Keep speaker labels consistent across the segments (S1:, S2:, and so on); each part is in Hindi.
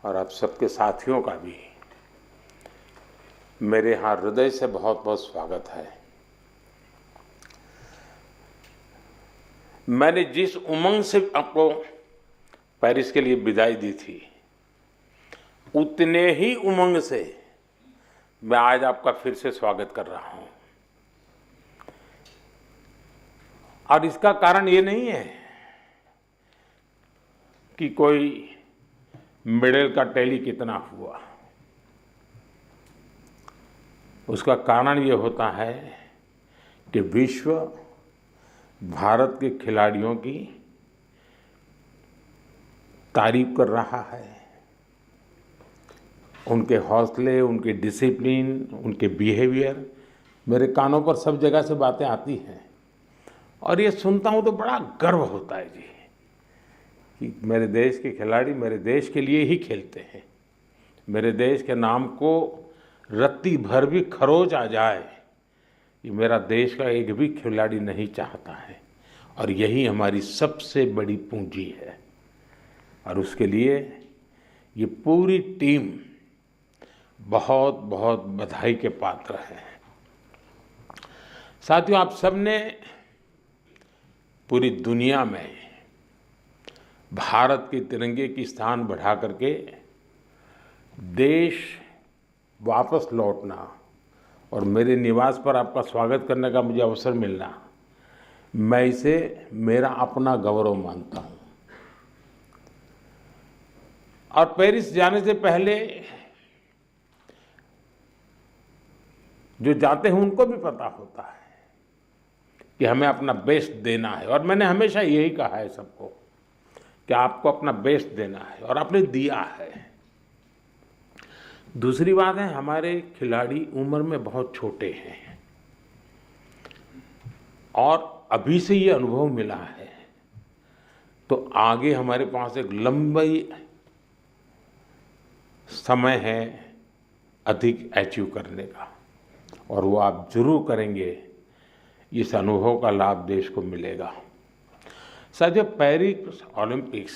S1: और आप सबके साथियों का भी मेरे यहाँ हृदय से बहुत बहुत स्वागत है। मैंने जिस उमंग से आपको पेरिस के लिए विदाई दी थी, उतने ही उमंग से मैं आज आपका फिर से स्वागत कर रहा हूं। और इसका कारण ये नहीं है कि कोई मेडल का टैली कितना हुआ। उसका कारण ये होता है कि विश्व भारत के खिलाड़ियों की तारीफ कर रहा है। उनके हौसले, उनके डिसिप्लिन, उनके बिहेवियर, मेरे कानों पर सब जगह से बातें आती हैं और ये सुनता हूँ तो बड़ा गर्व होता है जी कि मेरे देश के खिलाड़ी मेरे देश के लिए ही खेलते हैं। मेरे देश के नाम को रत्ती भर भी खरोच आ जाए, ये मेरा देश का एक भी खिलाड़ी नहीं चाहता है और यही हमारी सबसे बड़ी पूंजी है। और उसके लिए ये पूरी टीम बहुत बहुत बधाई के पात्र है। साथियों, आप सबने पूरी दुनिया में भारत के तिरंगे की स्थान बढ़ा करके देश वापस लौटना और मेरे निवास पर आपका स्वागत करने का मुझे अवसर मिलना, मैं इसे मेरा अपना गौरव मानता हूँ। और पेरिस जाने से पहले जो जाते हैं उनको भी पता होता है कि हमें अपना बेस्ट देना है और मैंने हमेशा यही कहा है सबको कि आपको अपना बेस्ट देना है और आपने दिया है। दूसरी बात है, हमारे खिलाड़ी उम्र में बहुत छोटे हैं और अभी से ये अनुभव मिला है तो आगे हमारे पास एक लंबी समय है अधिक अचीव करने का और वो आप जरूर करेंगे। इस अनुभव का लाभ देश को मिलेगा। साथियों, पेरिस ओलंपिक्स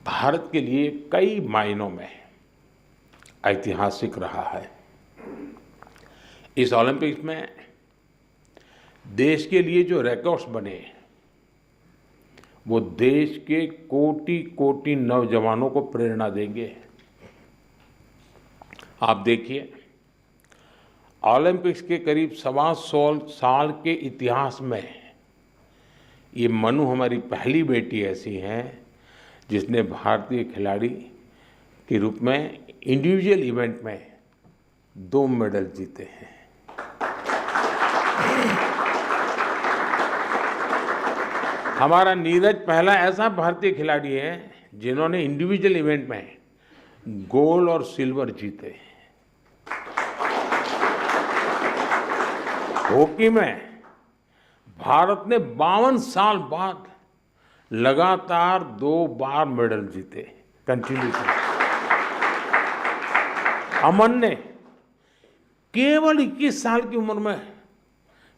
S1: भारत के लिए कई मायनों में ऐतिहासिक रहा है। इस ओलंपिक्स में देश के लिए जो रिकॉर्ड्स बने वो देश के कोटि कोटि नौजवानों को प्रेरणा देंगे। आप देखिए, ओलंपिक्स के करीब 125 साल के इतिहास में ये मनु हमारी पहली बेटी ऐसी हैं जिसने भारतीय खिलाड़ी के रूप में इंडिविजुअल इवेंट में 2 मेडल जीते हैं। हमारा नीरज पहला ऐसा भारतीय खिलाड़ी है जिन्होंने इंडिविजुअल इवेंट में गोल्ड और सिल्वर जीते। हॉकी में भारत ने 52 साल बाद लगातार 2 बार मेडल जीते कंटिन्यूसली। अमन ने केवल 21 साल की उम्र में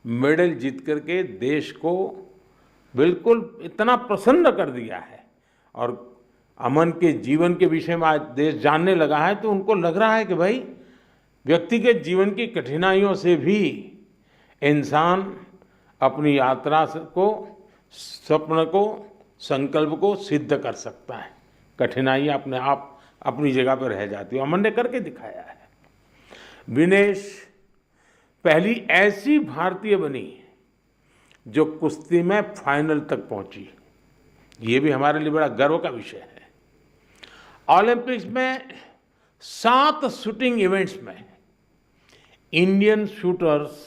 S1: मेडल जीत करके देश को बिल्कुल इतना प्रसन्न कर दिया है और अमन के जीवन के विषय में आज देश जानने लगा है तो उनको लग रहा है कि भाई व्यक्तिगत जीवन की कठिनाइयों से भी इंसान अपनी यात्रा को, स्वप्न को, संकल्प को सिद्ध कर सकता है। कठिनाइयाँ अपने आप अपनी जगह पर रह जाती है। अमन ने करके दिखाया है। विनेश पहली ऐसी भारतीय बनी जो कुश्ती में फाइनल तक पहुंची। ये भी हमारे लिए बड़ा गर्व का विषय है। ओलंपिक्स में 7 शूटिंग इवेंट्स में इंडियन शूटर्स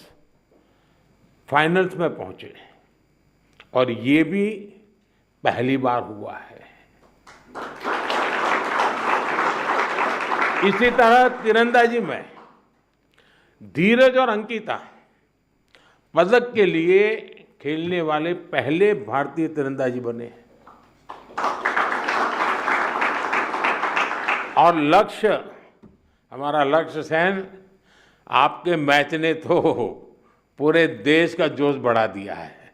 S1: फाइनल्स में पहुंचे और ये भी पहली बार हुआ है। इसी तरह तीरंदाजी में धीरज और अंकिता पदक के लिए खेलने वाले पहले भारतीय तीरंदाजी बने और हमारा लक्ष्य सेन, आपके मैच ने तो पूरे देश का जोश बढ़ा दिया है।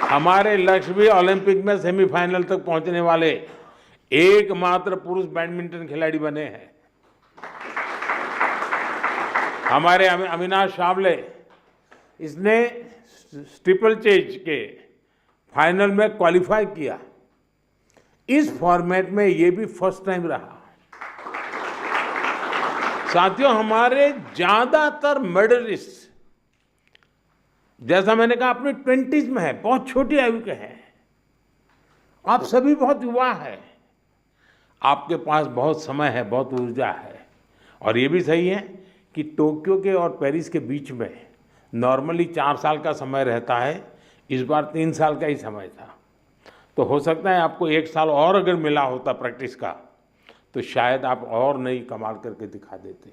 S1: हमारे लक्ष्य भी ओलंपिक में सेमीफाइनल तक पहुंचने वाले एकमात्र पुरुष बैडमिंटन खिलाड़ी बने हैं। हमारे अविनाश सावले, इसने स्टीपल चेज के फाइनल में क्वालिफाई किया। इस फॉर्मेट में ये भी फर्स्ट टाइम रहा। साथियों, हमारे ज्यादातर मेडलिस्ट, जैसा मैंने कहा, अपनी 20s में है, बहुत छोटी आयु के हैं। आप सभी बहुत युवा हैं, आपके पास बहुत समय है, बहुत ऊर्जा है। और ये भी सही है कि टोक्यो के और पेरिस के बीच में नॉर्मली 4 साल का समय रहता है, इस बार 3 साल का ही समय था। तो हो सकता है आपको 1 साल और अगर मिला होता प्रैक्टिस का, तो शायद आप और नई कमाल करके दिखा देते।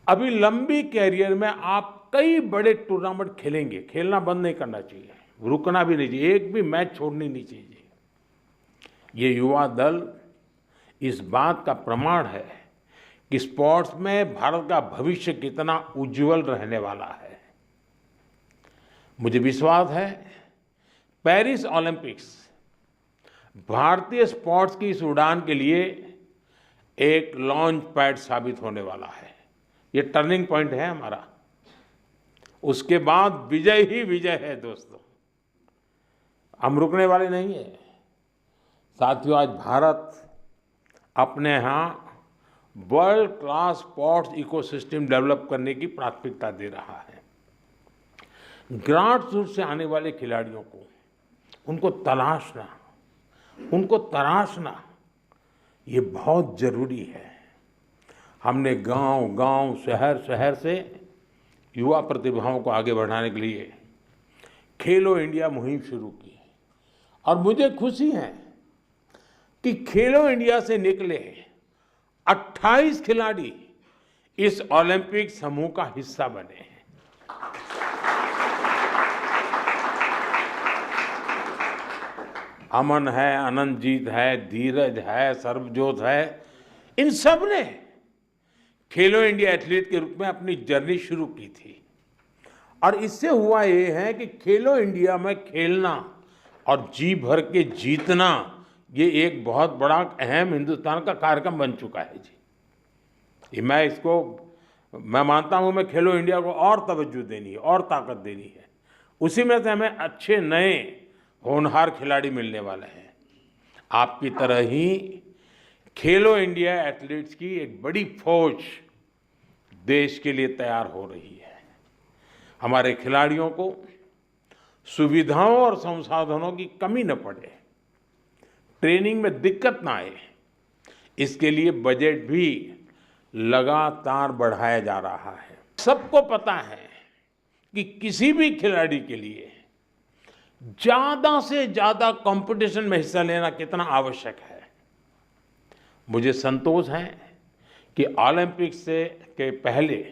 S1: अभी लंबी कैरियर में आप कई बड़े टूर्नामेंट खेलेंगे, खेलना बंद नहीं करना चाहिए, रुकना भी नहीं चाहिए, एक भी मैच छोड़नी नहीं चाहिए। ये युवा दल इस बात का प्रमाण है कि स्पोर्ट्स में भारत का भविष्य कितना उज्जवल रहने वाला है। मुझे विश्वास है पेरिस ओलंपिक्स भारतीय स्पोर्ट्स की इस उड़ान के लिए एक लॉन्च पैड साबित होने वाला है। ये टर्निंग पॉइंट है हमारा। उसके बाद विजय ही विजय है दोस्तों, हम रुकने वाले नहीं है। साथियों, आज भारत अपने यहाँ world class sports ecosystem develop करने की प्राथमिकता दे रहा है। ग्रासरूट से आने वाले खिलाड़ियों को उनको तराशना ये बहुत जरूरी है। हमने गांव-गांव, शहर-शहर से युवा प्रतिभाओं को आगे बढ़ाने के लिए खेलो इंडिया मुहिम शुरू की। और मुझे खुशी है कि खेलो इंडिया से निकले 28 खिलाड़ी इस ओलंपिक समूह का हिस्सा बने हैं। अमन है, अनंतजीत है, धीरज है, सर्वजोत है, इन सब ने खेलो इंडिया एथलीट के रूप में अपनी जर्नी शुरू की थी। और इससे हुआ ये है कि खेलो इंडिया में खेलना और जी भर के जीतना, ये एक बहुत बड़ा अहम हिंदुस्तान का कार्यक्रम बन चुका है जी। मैं मानता हूँ मैं खेलो इंडिया को और तवज्जो देनी है और ताकत देनी है। उसी में से हमें अच्छे नए होनहार खिलाड़ी मिलने वाले हैं। आपकी तरह ही खेलो इंडिया एथलीट्स की एक बड़ी फौज देश के लिए तैयार हो रही है। हमारे खिलाड़ियों को सुविधाओं और संसाधनों की कमी न पड़े, ट्रेनिंग में दिक्कत ना आए, इसके लिए बजट भी लगातार बढ़ाया जा रहा है। सबको पता है कि किसी भी खिलाड़ी के लिए ज्यादा से ज्यादा कंपटीशन में हिस्सा लेना कितना आवश्यक है। मुझे संतोष है कि ओलंपिक्स के पहले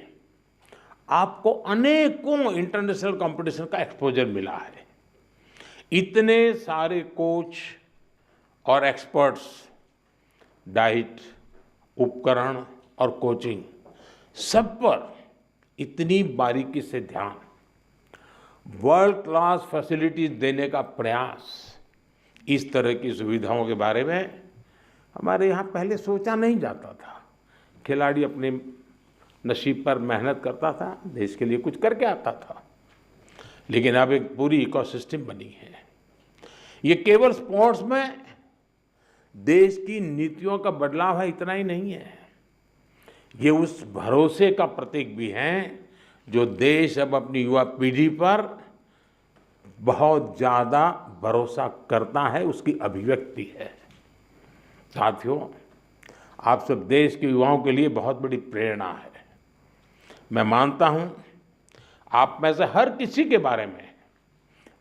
S1: आपको अनेकों इंटरनेशनल कंपटीशन का एक्सपोजर मिला है। इतने सारे कोच और एक्सपर्ट्स, डाइट, उपकरण और कोचिंग, सब पर इतनी बारीकी से ध्यान, वर्ल्ड क्लास फैसिलिटीज देने का प्रयास, इस तरह की सुविधाओं के बारे में हमारे यहाँ पहले सोचा नहीं जाता था। खिलाड़ी अपने नसीब पर मेहनत करता था, देश के लिए कुछ करके आता था। लेकिन अब एक पूरी इकोसिस्टम बनी है। ये केवल स्पोर्ट्स में देश की नीतियों का बदलाव है, इतना ही नहीं है, ये उस भरोसे का प्रतीक भी है जो देश अब अपनी युवा पीढ़ी पर बहुत ज़्यादा भरोसा करता है, उसकी अभिव्यक्ति है। साथियों, आप सब देश के युवाओं के लिए बहुत बड़ी प्रेरणा है। मैं मानता हूं आप में से हर किसी के बारे में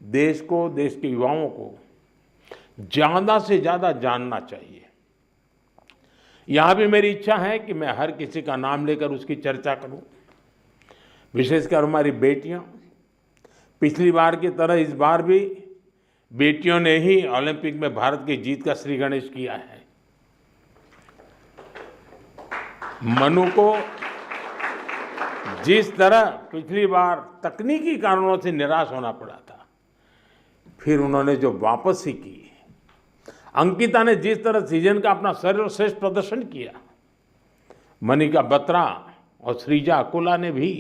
S1: देश को, देश के युवाओं को ज़्यादा से ज़्यादा जानना चाहिए। यहाँ भी मेरी इच्छा है कि मैं हर किसी का नाम लेकर उसकी चर्चा करूं। विशेषकर हमारी बेटियां, पिछली बार की तरह इस बार भी बेटियों ने ही ओलंपिक में भारत की जीत का श्री गणेश किया है। मनु को जिस तरह पिछली बार तकनीकी कारणों से निराश होना पड़ा था, फिर उन्होंने जो वापसी की, अंकिता ने जिस तरह सीजन का अपना सर्वश्रेष्ठ प्रदर्शन किया, मनिका बत्रा और श्रीजा अकोला ने भी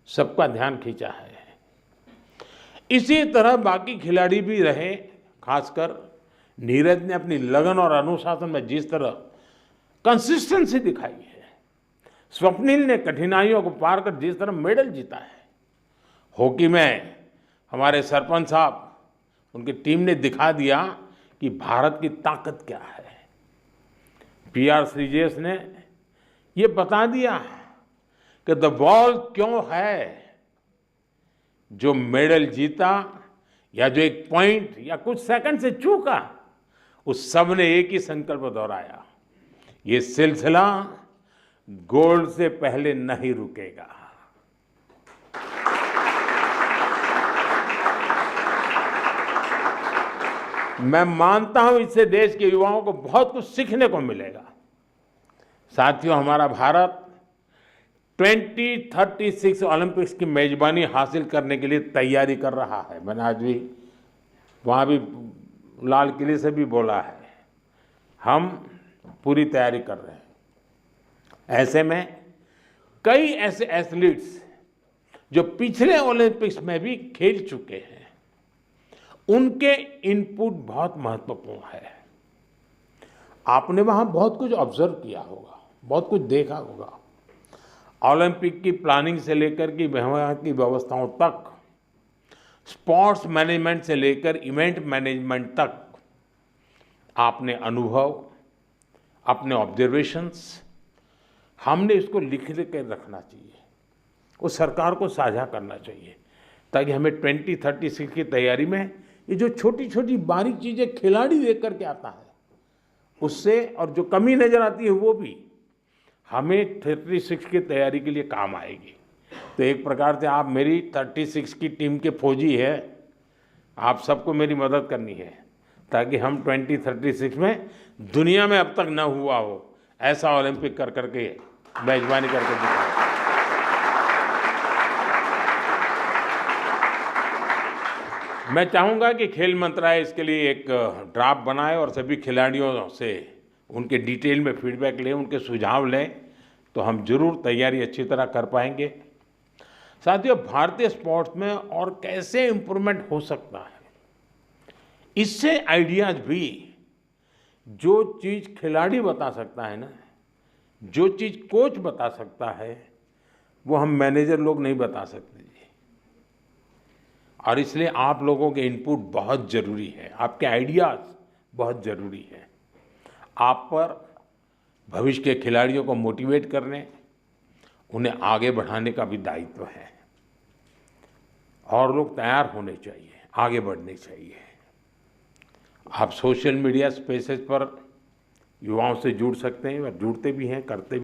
S1: सबका ध्यान खींचा है। इसी तरह बाकी खिलाड़ी भी रहे, खासकर नीरज ने अपनी लगन और अनुशासन में जिस तरह कंसिस्टेंसी दिखाई है, स्वप्निल ने कठिनाइयों को पार कर जिस तरह मेडल जीता है, हॉकी में हमारे सरपंच साहब, उनकी टीम ने दिखा दिया कि भारत की ताकत क्या है। पीआर श्रीजेश ने ये बता दिया कि द बॉल क्यों है। जो मेडल जीता या जो एक पॉइंट या कुछ सेकंड से चूका, उस सब ने एक ही संकल्प दोहराया, ये सिलसिला गोल्ड से पहले नहीं रुकेगा। मैं मानता हूं इससे देश के युवाओं को बहुत कुछ सीखने को मिलेगा। साथियों, हमारा भारत 2036 ओलंपिक्स की मेजबानी हासिल करने के लिए तैयारी कर रहा है। मैंने आज भी वहाँ भी लाल किले से भी बोला है, हम पूरी तैयारी कर रहे हैं। ऐसे में कई ऐसे एथलीट्स जो पिछले ओलंपिक्स में भी खेल चुके हैं, उनके इनपुट बहुत महत्वपूर्ण है। आपने वहाँ बहुत कुछ ऑब्जर्व किया होगा, बहुत कुछ देखा होगा। ओलंपिक की प्लानिंग से लेकर के वहाँ की व्यवस्थाओं तक, स्पोर्ट्स मैनेजमेंट से लेकर इवेंट मैनेजमेंट तक, आपने अनुभव, अपने ऑब्जर्वेशंस, हमने इसको लिख के रखना चाहिए, वो सरकार को साझा करना चाहिए, ताकि हमें 2036 की तैयारी में ये जो छोटी छोटी बारीक चीज़ें खिलाड़ी देख करके आता है, उससे और जो कमी नज़र आती है वो भी हमें 36 की तैयारी के लिए काम आएगी। तो एक प्रकार से आप मेरी 36 की टीम के फौजी है, आप सबको मेरी मदद करनी है, ताकि हम 2036 में दुनिया में अब तक न हुआ हो ऐसा ओलंपिक कर करके मेजबानी करके दिखाएं। मैं चाहूँगा कि खेल मंत्रालय इसके लिए एक ड्राफ्ट बनाए और सभी खिलाड़ियों से उनके डिटेल में फीडबैक लें, उनके सुझाव लें, तो हम जरूर तैयारी अच्छी तरह कर पाएंगे। साथियों, भारतीय स्पोर्ट्स में और कैसे इम्प्रूवमेंट हो सकता है, इससे आइडियाज भी, जो चीज़ खिलाड़ी बता सकता है ना, जो चीज़ कोच बता सकता है, वो हम मैनेजर लोग नहीं बता सकते जी। और इसलिए आप लोगों के इनपुट बहुत ज़रूरी है, आपके आइडियाज़ बहुत ज़रूरी है। आप पर भविष्य के खिलाड़ियों को मोटिवेट करने, उन्हें आगे बढ़ाने का भी दायित्व है। और लोग तैयार होने चाहिए, आगे बढ़ने चाहिए। आप सोशल मीडिया स्पेसेस पर युवाओं से जुड़ सकते हैं और जुड़ते भी हैं, करते भी